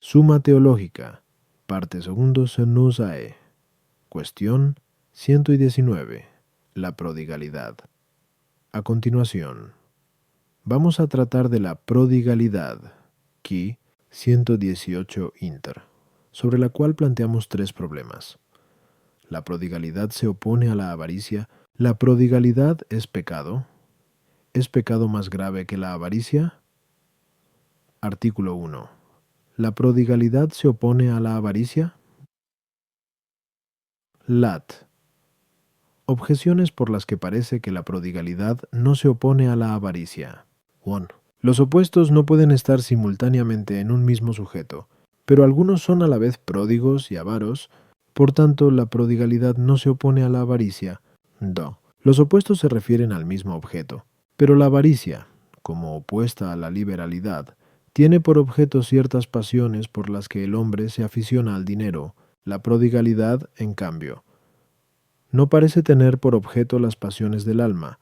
Suma teológica, parte segundo Senusae. Cuestión 119. La prodigalidad. A continuación, vamos a tratar de la prodigalidad, Ki 118 Inter, sobre la cual planteamos tres problemas. La prodigalidad se opone a la avaricia. ¿La prodigalidad es pecado? ¿Es pecado más grave que la avaricia? Artículo 1. ¿La prodigalidad se opone a la avaricia? Lat. Objeciones por las que parece que la prodigalidad no se opone a la avaricia. 1. Los opuestos no pueden estar simultáneamente en un mismo sujeto, pero algunos son a la vez pródigos y avaros, por tanto la prodigalidad no se opone a la avaricia. 2. Los opuestos se refieren al mismo objeto, pero la avaricia, como opuesta a la liberalidad, tiene por objeto ciertas pasiones por las que el hombre se aficiona al dinero. La prodigalidad, en cambio, no parece tener por objeto las pasiones del alma,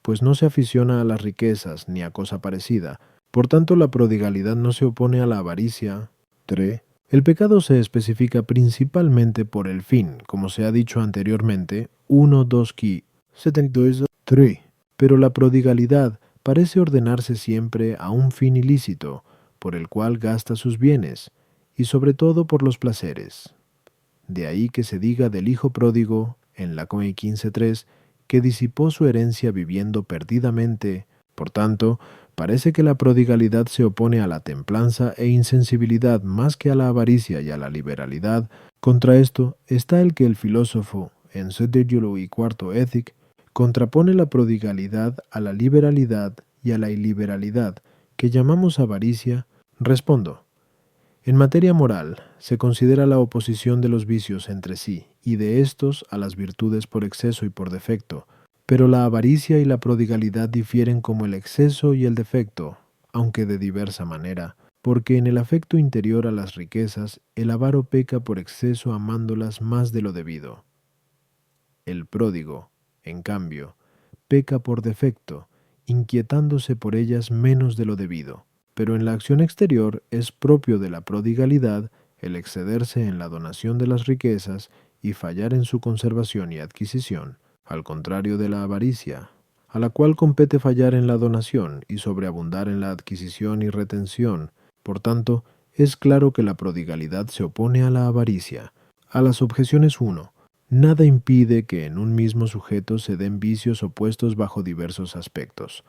pues no se aficiona a las riquezas ni a cosa parecida. Por tanto, la prodigalidad no se opone a la avaricia. 3. El pecado se especifica principalmente por el fin, como se ha dicho anteriormente, 1-2 Ki 72 3. Pero la prodigalidad parece ordenarse siempre a un fin ilícito, por el cual gasta sus bienes, y sobre todo por los placeres. De ahí que se diga del hijo pródigo, en la Come 15.3, que disipó su herencia viviendo perdidamente. Por tanto, parece que la prodigalidad se opone a la templanza e insensibilidad más que a la avaricia y a la liberalidad. Contra esto está el que el filósofo, en su y cuarto Ethic, contrapone la prodigalidad a la liberalidad y a la iliberalidad, que llamamos avaricia. Respondo. En materia moral, se considera la oposición de los vicios entre sí, y de éstos a las virtudes por exceso y por defecto, pero la avaricia y la prodigalidad difieren como el exceso y el defecto, aunque de diversa manera, porque en el afecto interior a las riquezas, el avaro peca por exceso amándolas más de lo debido. El pródigo, en cambio, peca por defecto, inquietándose por ellas menos de lo debido. Pero en la acción exterior es propio de la prodigalidad el excederse en la donación de las riquezas y fallar en su conservación y adquisición, al contrario de la avaricia, a la cual compete fallar en la donación y sobreabundar en la adquisición y retención. Por tanto, es claro que la prodigalidad se opone a la avaricia. A las objeciones 1. Nada impide que en un mismo sujeto se den vicios opuestos bajo diversos aspectos.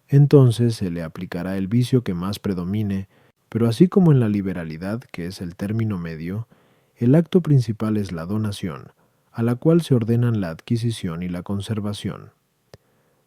Entonces se le aplicará el vicio que más predomine, pero así como en la liberalidad, que es el término medio, el acto principal es la donación, a la cual se ordenan la adquisición y la conservación.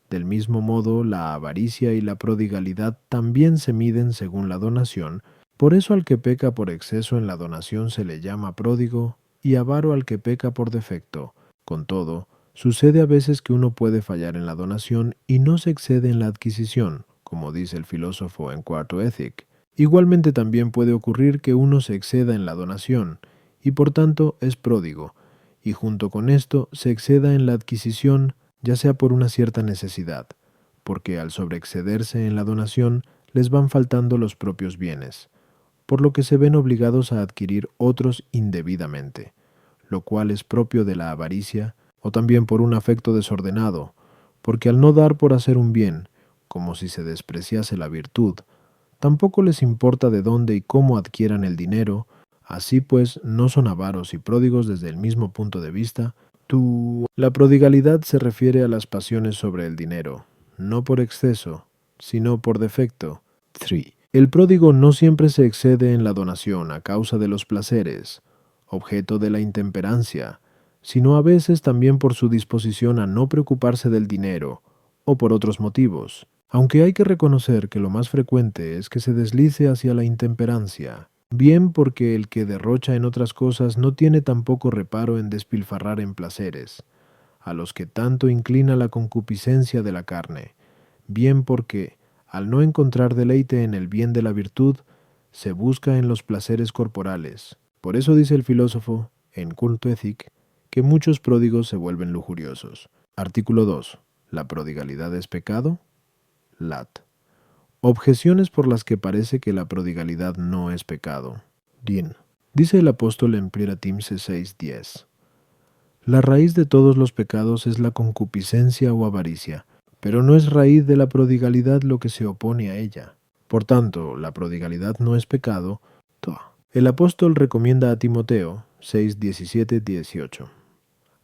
Del mismo modo, la avaricia y la prodigalidad también se miden según la donación, por eso al que peca por exceso en la donación se le llama pródigo, y avaro al que peca por defecto. Con todo, sucede a veces que uno puede fallar en la donación y no se excede en la adquisición, como dice el filósofo en cuarto Ethic. Igualmente también puede ocurrir que uno se exceda en la donación, y por tanto es pródigo, y junto con esto se exceda en la adquisición, ya sea por una cierta necesidad, porque al sobreexcederse en la donación les van faltando los propios bienes, por lo que se ven obligados a adquirir otros indebidamente, lo cual es propio de la avaricia, o también por un afecto desordenado, porque al no dar por hacer un bien, como si se despreciase la virtud, tampoco les importa de dónde y cómo adquieran el dinero, así pues no son avaros y pródigos desde el mismo punto de vista. La prodigalidad se refiere a las pasiones sobre el dinero, no por exceso, sino por defecto. 3. El pródigo no siempre se excede en la donación a causa de los placeres, objeto de la intemperancia, sino a veces también por su disposición a no preocuparse del dinero, o por otros motivos, aunque hay que reconocer que lo más frecuente es que se deslice hacia la intemperancia, bien porque el que derrocha en otras cosas no tiene tampoco reparo en despilfarrar en placeres, a los que tanto inclina la concupiscencia de la carne, bien porque, al no encontrar deleite en el bien de la virtud, se busca en los placeres corporales. Por eso dice el filósofo, en Culto Ethic, que muchos pródigos se vuelven lujuriosos. Artículo 2. ¿La prodigalidad es pecado? Lat. Objeciones por las que parece que la prodigalidad no es pecado. Din. Dice el apóstol en Priratimse 6:10. La raíz de todos los pecados es la concupiscencia o avaricia, pero no es raíz de la prodigalidad lo que se opone a ella. Por tanto, la prodigalidad no es pecado. El apóstol recomienda a Timoteo 6:17-18.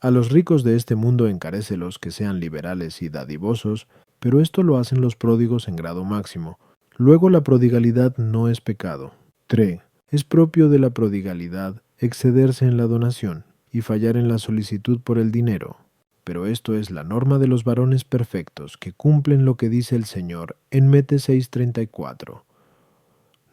A los ricos de este mundo encarécelos que sean liberales y dadivosos, pero esto lo hacen los pródigos en grado máximo. Luego la prodigalidad no es pecado. 3. Es propio de la prodigalidad excederse en la donación y fallar en la solicitud por el dinero. Pero esto es la norma de los varones perfectos que cumplen lo que dice el Señor en Mete 6:34.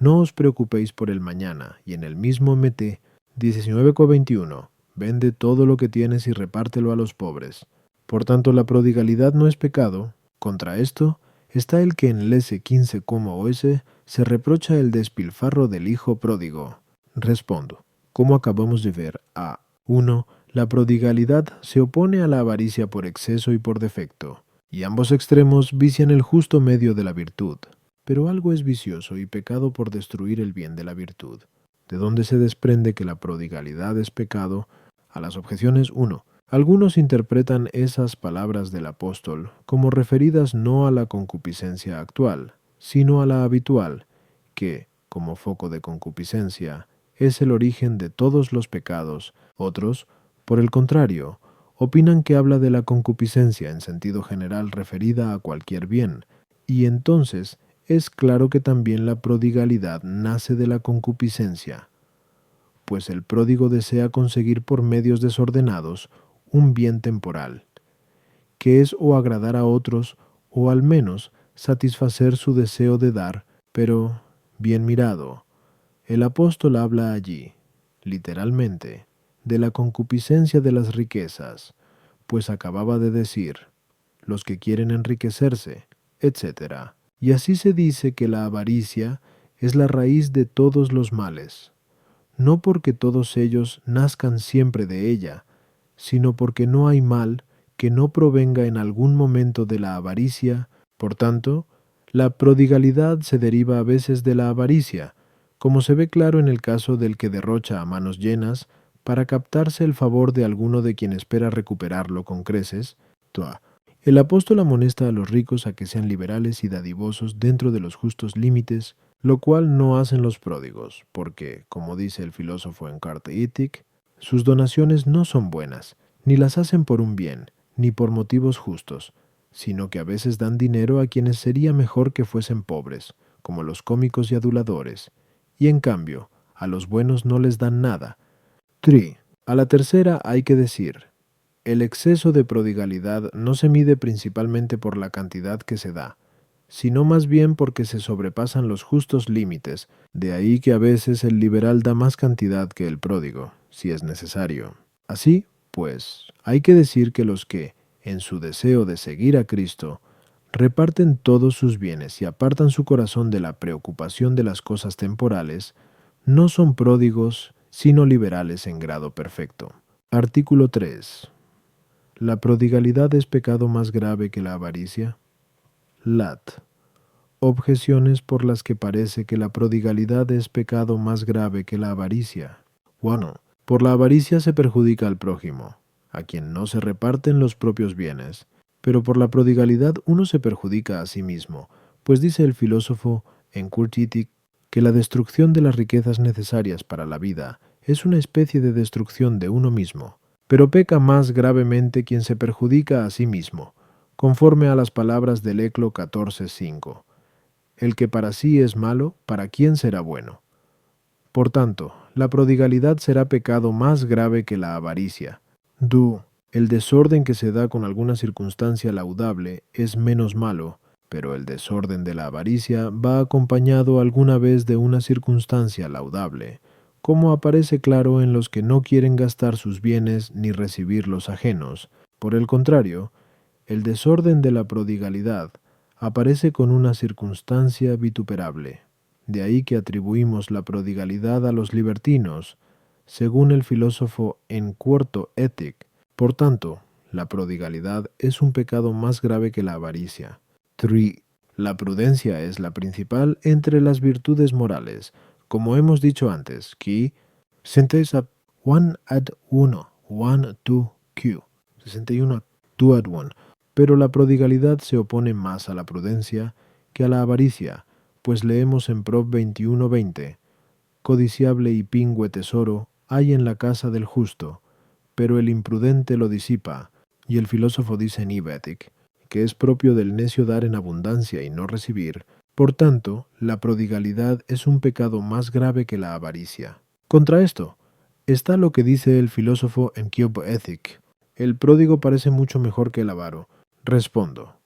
No os preocupéis por el mañana, y en el mismo Mete 19:21. Vende todo lo que tienes y repártelo a los pobres. Por tanto, la prodigalidad no es pecado. Contra esto está el que en Lese 15 como OS se reprocha el despilfarro del hijo pródigo. Respondo, como acabamos de ver, a 1. La prodigalidad se opone a la avaricia por exceso y por defecto, y ambos extremos vician el justo medio de la virtud. Pero algo es vicioso y pecado por destruir el bien de la virtud. ¿De dónde se desprende que la prodigalidad es pecado? A las objeciones 1. Algunos interpretan esas palabras del apóstol como referidas no a la concupiscencia actual, sino a la habitual, que, como foco de concupiscencia, es el origen de todos los pecados. Otros, por el contrario, opinan que habla de la concupiscencia en sentido general referida a cualquier bien, y entonces es claro que también la prodigalidad nace de la concupiscencia, pues el pródigo desea conseguir por medios desordenados un bien temporal, que es o agradar a otros o al menos satisfacer su deseo de dar, pero, bien mirado, el apóstol habla allí, literalmente, de la concupiscencia de las riquezas, pues acababa de decir, los que quieren enriquecerse, etc. Y así se dice que la avaricia es la raíz de todos los males, no porque todos ellos nazcan siempre de ella, sino porque no hay mal que no provenga en algún momento de la avaricia. Por tanto, la prodigalidad se deriva a veces de la avaricia, como se ve claro en el caso del que derrocha a manos llenas para captarse el favor de alguno de quien espera recuperarlo con creces. El apóstol amonesta a los ricos a que sean liberales y dadivosos dentro de los justos límites, lo cual no hacen los pródigos, porque, como dice el filósofo en Carte Éthique, sus donaciones no son buenas, ni las hacen por un bien, ni por motivos justos, sino que a veces dan dinero a quienes sería mejor que fuesen pobres, como los cómicos y aduladores, y en cambio, a los buenos no les dan nada. 3. A la tercera hay que decir, el exceso de prodigalidad no se mide principalmente por la cantidad que se da, sino más bien porque se sobrepasan los justos límites, de ahí que a veces el liberal da más cantidad que el pródigo, si es necesario. Así, pues, hay que decir que los que, en su deseo de seguir a Cristo, reparten todos sus bienes y apartan su corazón de la preocupación de las cosas temporales, no son pródigos, sino liberales en grado perfecto. Artículo 3. ¿La prodigalidad es pecado más grave que la avaricia? Lat. Objeciones por las que parece que la prodigalidad es pecado más grave que la avaricia. 1. Por la avaricia se perjudica al prójimo, a quien no se reparten los propios bienes, pero por la prodigalidad uno se perjudica a sí mismo, pues dice el filósofo en Curt Éthique que la destrucción de las riquezas necesarias para la vida es una especie de destrucción de uno mismo, pero peca más gravemente quien se perjudica a sí mismo, conforme a las palabras del Eclo 14:5. El que para sí es malo, ¿para quién será bueno? Por tanto, la prodigalidad será pecado más grave que la avaricia. El desorden que se da con alguna circunstancia laudable es menos malo, pero el desorden de la avaricia va acompañado alguna vez de una circunstancia laudable, como aparece claro en los que no quieren gastar sus bienes ni recibir los ajenos. Por el contrario, el desorden de la prodigalidad aparece con una circunstancia vituperable. De ahí que atribuimos la prodigalidad a los libertinos, según el filósofo en Quarto Éthique. Por tanto, la prodigalidad es un pecado más grave que la avaricia. 3. La prudencia es la principal entre las virtudes morales. Como hemos dicho antes, qui sintesa one ad uno, one to q, 61 two ad one. Pero la prodigalidad se opone más a la prudencia que a la avaricia, pues leemos en Prov 21:20, codiciable y pingüe tesoro hay en la casa del justo, pero el imprudente lo disipa, y el filósofo dice en Ibetic, que es propio del necio dar en abundancia y no recibir. Por tanto, la prodigalidad es un pecado más grave que la avaricia. Contra esto, está lo que dice el filósofo en Cube Ethic. El pródigo parece mucho mejor que el avaro. Respondo,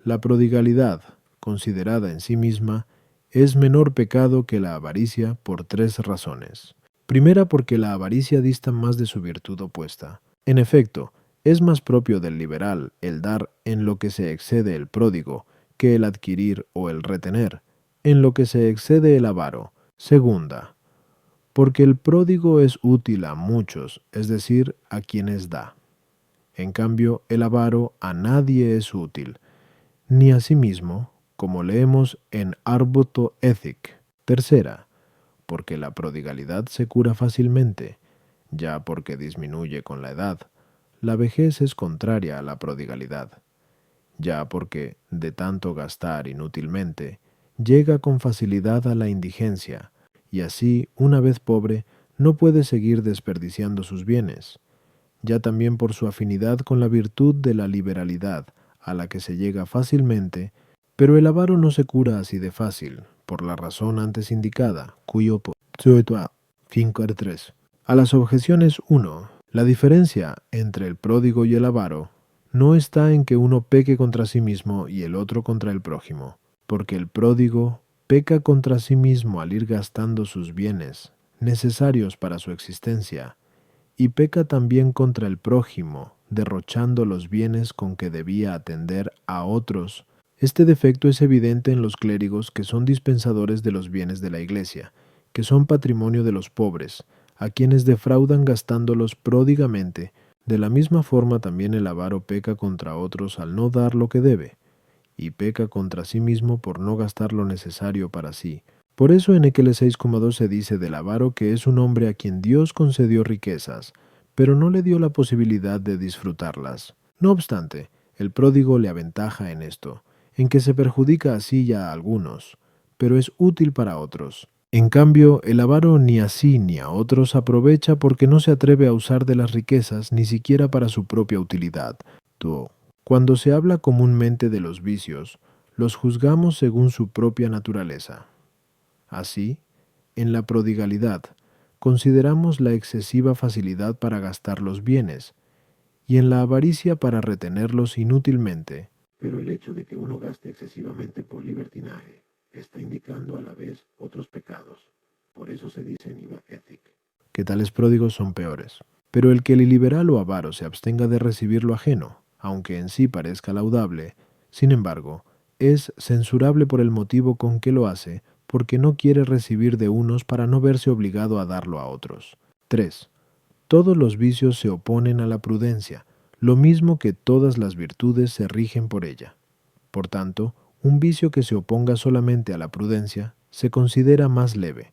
la prodigalidad, considerada en sí misma, es menor pecado que la avaricia por 3 razones. Primera, porque la avaricia dista más de su virtud opuesta. En efecto, es más propio del liberal el dar en lo que se excede el pródigo que el adquirir o el retener, en lo que se excede el avaro. Segunda, porque el pródigo es útil a muchos, es decir, a quienes da. En cambio, el avaro a nadie es útil, ni a sí mismo, como leemos en Arbuto Ethic. Tercera, porque la prodigalidad se cura fácilmente, ya porque disminuye con la edad. La vejez es contraria a la prodigalidad, ya porque, de tanto gastar inútilmente, llega con facilidad a la indigencia, y así, una vez pobre, no puede seguir desperdiciando sus bienes, ya también por su afinidad con la virtud de la liberalidad, a la que se llega fácilmente, pero el avaro no se cura así de fácil, por la razón antes indicada, cuyo po 3. A las objeciones 1. La diferencia entre el pródigo y el avaro no está en que uno peque contra sí mismo y el otro contra el prójimo, porque el pródigo peca contra sí mismo al ir gastando sus bienes, necesarios para su existencia, y peca también contra el prójimo, derrochando los bienes con que debía atender a otros. Este defecto es evidente en los clérigos que son dispensadores de los bienes de la Iglesia, que son patrimonio de los pobres, a quienes defraudan gastándolos pródigamente. De la misma forma también el avaro peca contra otros al no dar lo que debe, y peca contra sí mismo por no gastar lo necesario para sí. Por eso en Equeles 6,2 se dice del avaro que es un hombre a quien Dios concedió riquezas, pero no le dio la posibilidad de disfrutarlas. No obstante, el pródigo le aventaja en esto, en que se perjudica así ya a algunos, pero es útil para otros. En cambio, el avaro ni a sí ni a otros aprovecha porque no se atreve a usar de las riquezas ni siquiera para su propia utilidad. Cuando se habla comúnmente de los vicios, los juzgamos según su propia naturaleza. Así, en la prodigalidad, consideramos la excesiva facilidad para gastar los bienes, y en la avaricia para retenerlos inútilmente. Pero el hecho de que uno gaste excesivamente por libertinaje está indicando a la vez otros pecados. Por eso se dice en Iba Ethic que tales pródigos son peores. Pero el que el liberal o avaro se abstenga de recibir lo ajeno, aunque en sí parezca laudable, sin embargo, es censurable por el motivo con que lo hace, porque no quiere recibir de unos para no verse obligado a darlo a otros. 3. Todos los vicios se oponen a la prudencia, lo mismo que todas las virtudes se rigen por ella. Por tanto, un vicio que se oponga solamente a la prudencia se considera más leve,